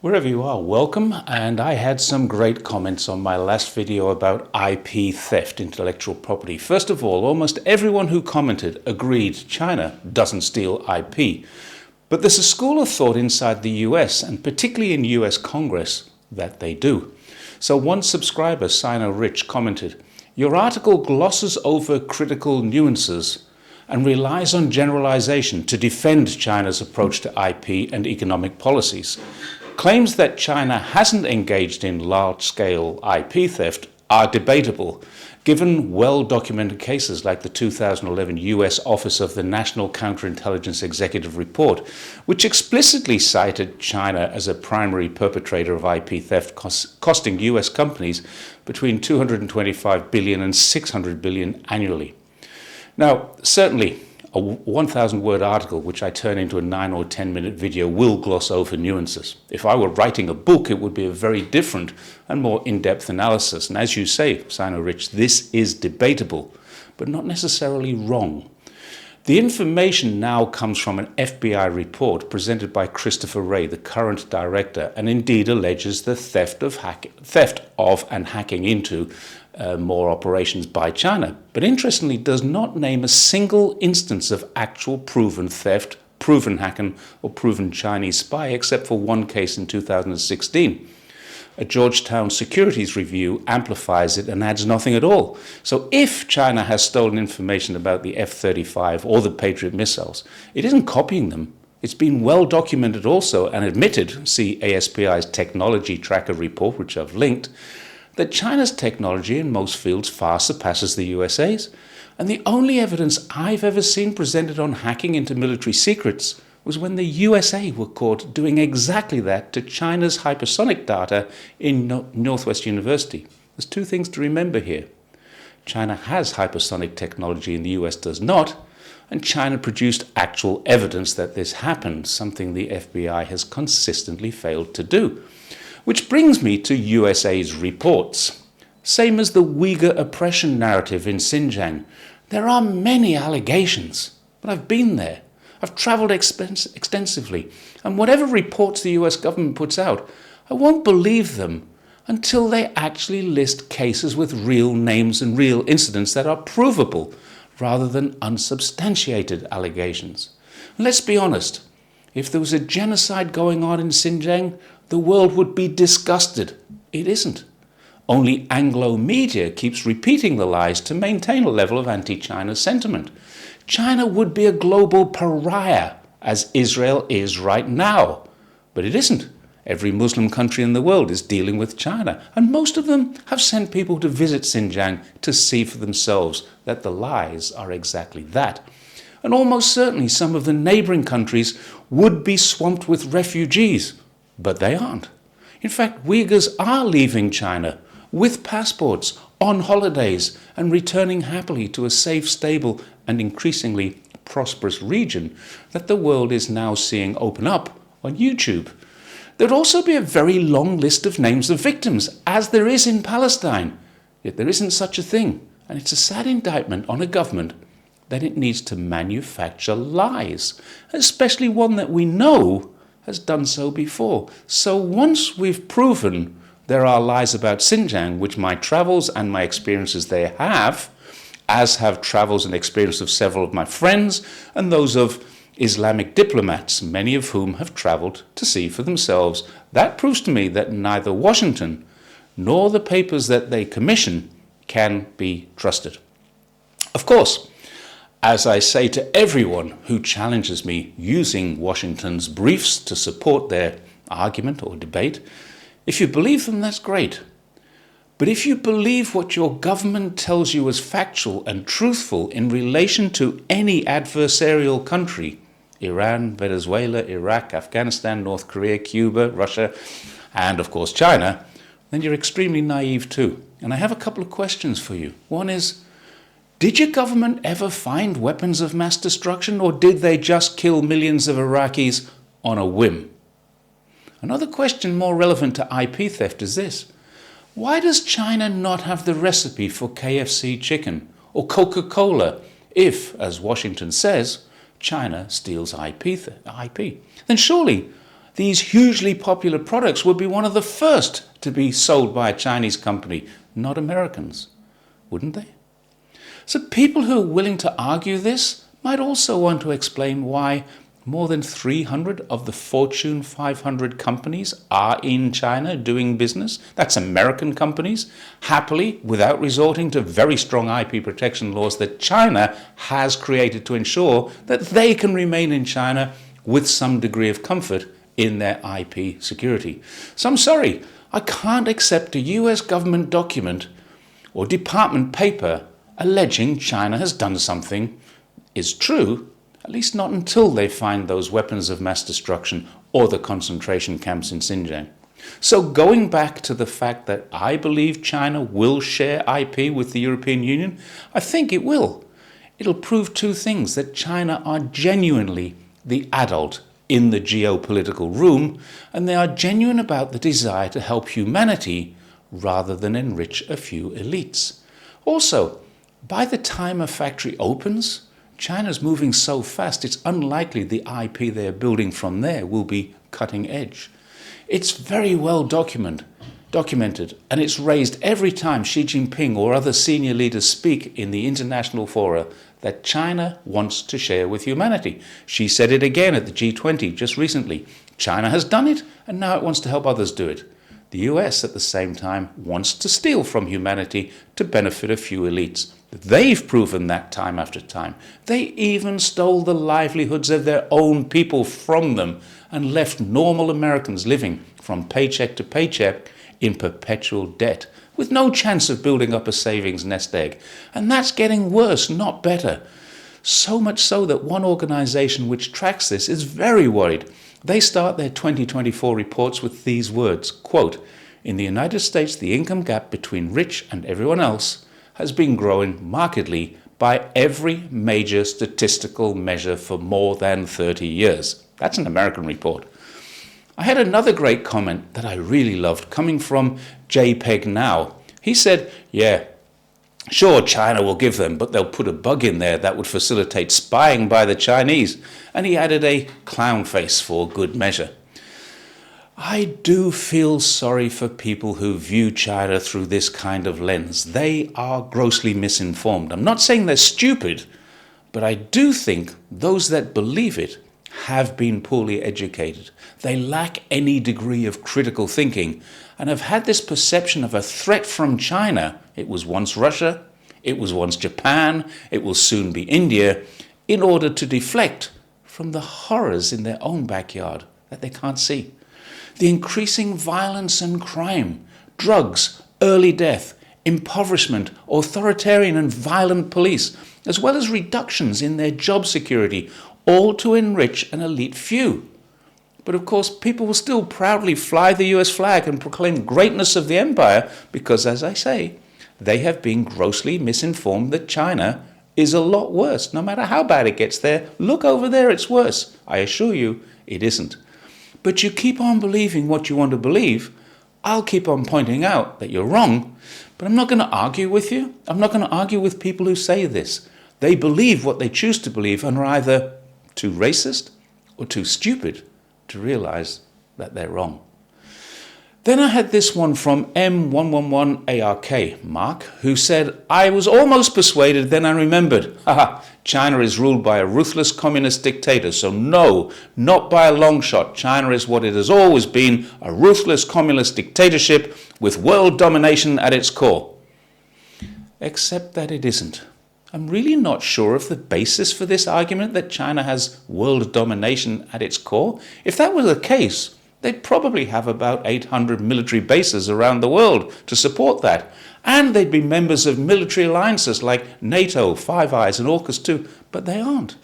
Wherever you are, welcome. And I had some great comments on my last video about IP theft, intellectual property. First of all, almost everyone who commented agreed China doesn't steal IP. But there's a school of thought inside the US, and particularly in US Congress, that they do. So one subscriber, Sino Rich, commented, "Your article glosses over critical nuances and relies on generalization to defend China's approach to IP and economic policies. Claims that China hasn't engaged in large-scale IP theft are debatable, given well-documented cases like the 2011 US Office of the National Counterintelligence Executive Report, which explicitly cited China as a primary perpetrator of IP theft, costing US companies between $225 billion and $600 billion annually." Now, certainly, a 1,000-word article, which I turn into a 9 or 10-minute video, will gloss over nuances. If I were writing a book, it would be a very different and more in-depth analysis. And as you say, Sino Rich, this is debatable, but not necessarily wrong. The information now comes from an FBI report presented by Christopher Wray, the current director, and indeed alleges the theft of and hacking into more operations by China, but interestingly does not name a single instance of actual proven theft, proven hacking, or proven Chinese spy, except for one case in 2016. A Georgetown securities review amplifies it and adds nothing at all. So if China has stolen information about the F-35 or the Patriot missiles, it isn't copying them. It's been well documented also and admitted, see ASPI's Technology Tracker report, which I've linked, that China's technology in most fields far surpasses the USA's. And the only evidence I've ever seen presented on hacking into military secrets was when the USA were caught doing exactly that to China's hypersonic data in Northwest University. There's two things to remember here. China has hypersonic technology and the US does not, and China produced actual evidence that this happened, something the FBI has consistently failed to do. Which brings me to USA's reports. Same as the Uyghur oppression narrative in Xinjiang. There are many allegations, but I've been there. I've traveled extensively, and whatever reports the US government puts out, I won't believe them until they actually list cases with real names and real incidents that are provable, rather than unsubstantiated allegations. And let's be honest, if there was a genocide going on in Xinjiang, the world would be disgusted. It isn't. Only Anglo media keeps repeating the lies to maintain a level of anti-China sentiment. China would be a global pariah, as Israel is right now. But it isn't. Every Muslim country in the world is dealing with China, and most of them have sent people to visit Xinjiang to see for themselves that the lies are exactly that. And almost certainly some of the neighboring countries would be swamped with refugees, but they aren't. In fact, Uyghurs are leaving China with passports, on holidays, and returning happily to a safe, stable, and increasingly prosperous region that the world is now seeing open up on YouTube. There'd also be a very long list of names of victims, as there is in Palestine. Yet there isn't such a thing, and it's a sad indictment on a government that it needs to manufacture lies, especially one that we know has done so before. So once we've proven there are lies about Xinjiang, which my travels and my experiences there have, as have travels and experience of several of my friends and those of Islamic diplomats, many of whom have traveled to see for themselves, that proves to me that neither Washington nor the papers that they commission can be trusted. Of course, as I say to everyone who challenges me using Washington's briefs to support their argument or debate, if you believe them, that's great. But if you believe what your government tells you as factual and truthful in relation to any adversarial country, Iran, Venezuela, Iraq, Afghanistan, North Korea, Cuba, Russia, and of course China, then you're extremely naive too. And I have a couple of questions for you. One is, did your government ever find weapons of mass destruction, or did they just kill millions of Iraqis on a whim? Another question more relevant to IP theft is this. Why does China not have the recipe for KFC chicken or Coca-Cola if, as Washington says, China steals IP? Then surely these hugely popular products would be one of the first to be sold by a Chinese company, not Americans, wouldn't they? So people who are willing to argue this might also want to explain why more than 300 of the Fortune 500 companies are in China doing business. That's American companies, happily, without resorting to very strong IP protection laws that China has created to ensure that they can remain in China with some degree of comfort in their IP security. So I'm sorry, I can't accept a US government document or department paper alleging China has done something is true, at least not until they find those weapons of mass destruction or the concentration camps in Xinjiang. So going back to the fact that I believe China will share IP with the European Union, I think it will. It'll prove two things: that China are genuinely the adult in the geopolitical room, and they are genuine about the desire to help humanity rather than enrich a few elites. Also, by the time a factory opens, China's moving so fast, it's unlikely the IP they're building from there will be cutting edge. It's very well documented, and it's raised every time Xi Jinping or other senior leaders speak in the international fora that China wants to share with humanity. She said it again at the G20 just recently. China has done it, and now it wants to help others do it. The US, at the same time, wants to steal from humanity to benefit a few elites. They've proven that time after time. They even stole the livelihoods of their own people from them and left normal Americans living from paycheck to paycheck in perpetual debt, with no chance of building up a savings nest egg. And that's getting worse, not better. So much so that one organization which tracks this is very worried. They start their 2024 reports with these words, quote, "In the United States, the income gap between rich and everyone else has been growing markedly by every major statistical measure for more than 30 years. That's an American report. I had another great comment that I really loved coming from JPEG Now. He said, yeah, sure, China will give them, but they'll put a bug in there that would facilitate spying by the Chinese. And he added a clown face for good measure. I do feel sorry for people who view China through this kind of lens. They are grossly misinformed. I'm not saying they're stupid, but I do think those that believe it have been poorly educated. They lack any degree of critical thinking and have had this perception of a threat from China. It was once Russia, it was once Japan, it will soon be India, in order to deflect from the horrors in their own backyard that they can't see. The increasing violence and crime, drugs, early death, impoverishment, authoritarian and violent police, as well as reductions in their job security, all to enrich an elite few. But of course, people will still proudly fly the US flag and proclaim greatness of the empire because, as I say, they have been grossly misinformed that China is a lot worse. No matter how bad it gets there, look over there, it's worse. I assure you, it isn't. But you keep on believing what you want to believe. I'll keep on pointing out that you're wrong, but I'm not going to argue with you. I'm not going to argue with people who say this. They believe what they choose to believe and are either too racist or too stupid to realize that they're wrong. Then I had this one from M111ARK, Mark, who said, I was almost persuaded, then I remembered. Haha, China is ruled by a ruthless communist dictator, so no, not by a long shot. China is what it has always been, a ruthless communist dictatorship with world domination at its core. Except that it isn't. I'm really not sure of the basis for this argument that China has world domination at its core. If that were the case, they'd probably have about 800 military bases around the world to support that. And they'd be members of military alliances like NATO, Five Eyes and AUKUS too, but they aren't.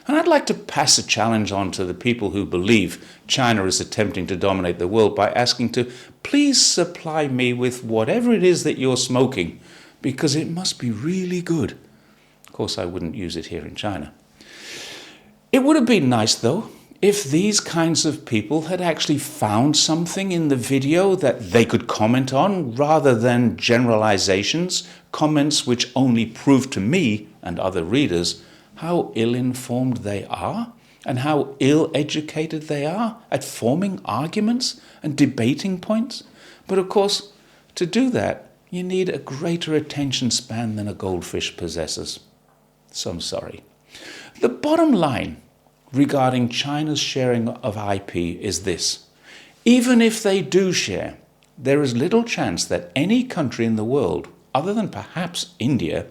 And I'd like to pass a challenge on to the people who believe China is attempting to dominate the world by asking to please supply me with whatever it is that you're smoking, because it must be really good. Of course, I wouldn't use it here in China. It would have been nice, though, if these kinds of people had actually found something in the video that they could comment on, rather than generalizations, comments which only prove to me and other readers how ill-informed they are and how ill-educated they are at forming arguments and debating points. But of course, to do that, you need a greater attention span than a goldfish possesses. So I'm sorry. The bottom line regarding China's sharing of IP is this. Even if they do share, there is little chance that any country in the world, other than perhaps India,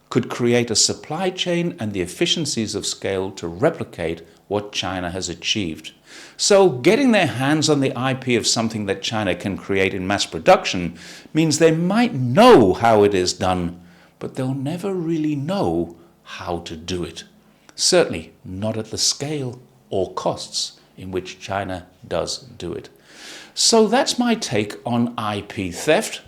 could create a supply chain and the efficiencies of scale to replicate what China has achieved. So getting their hands on the IP of something that China can create in mass production means they might know how it is done, but they'll never really know how to do it. Certainly not at the scale or costs in which China does do it. So that's my take on IP theft.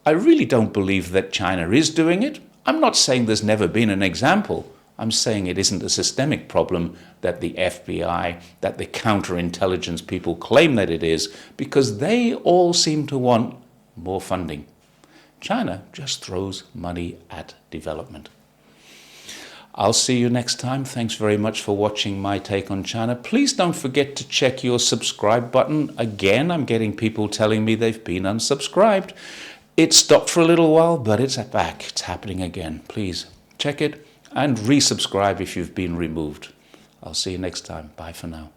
I really don't believe that China is doing it. I'm not saying there's never been an example. I'm saying it isn't a systemic problem that the FBI, that the counterintelligence people claim that it is, because they all seem to want more funding. China just throws money at development. I'll see you next time. Thanks very much for watching my take on China. Please don't forget to check your subscribe button. Again, I'm getting people telling me they've been unsubscribed. It stopped for a little while, but it's back. It's happening again. Please check it and resubscribe if you've been removed. I'll see you next time. Bye for now.